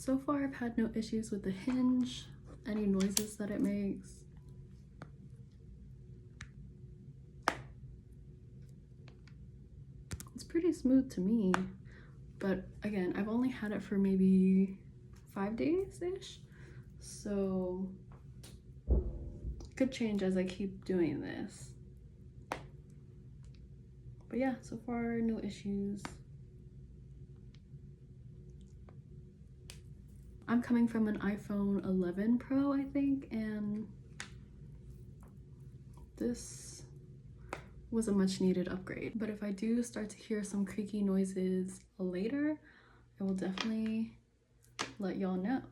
So far, I've had no issues with the hinge, any noises that it makes. It's pretty smooth to me, but again, I've only had it for maybe 5 days-ish, so it could change as I keep doing this. But yeah, so far, no issues. I'm coming from an iPhone 11 Pro, I think, and this was a much needed upgrade. But if I do start to hear some creaky noises later, I will definitely let y'all know.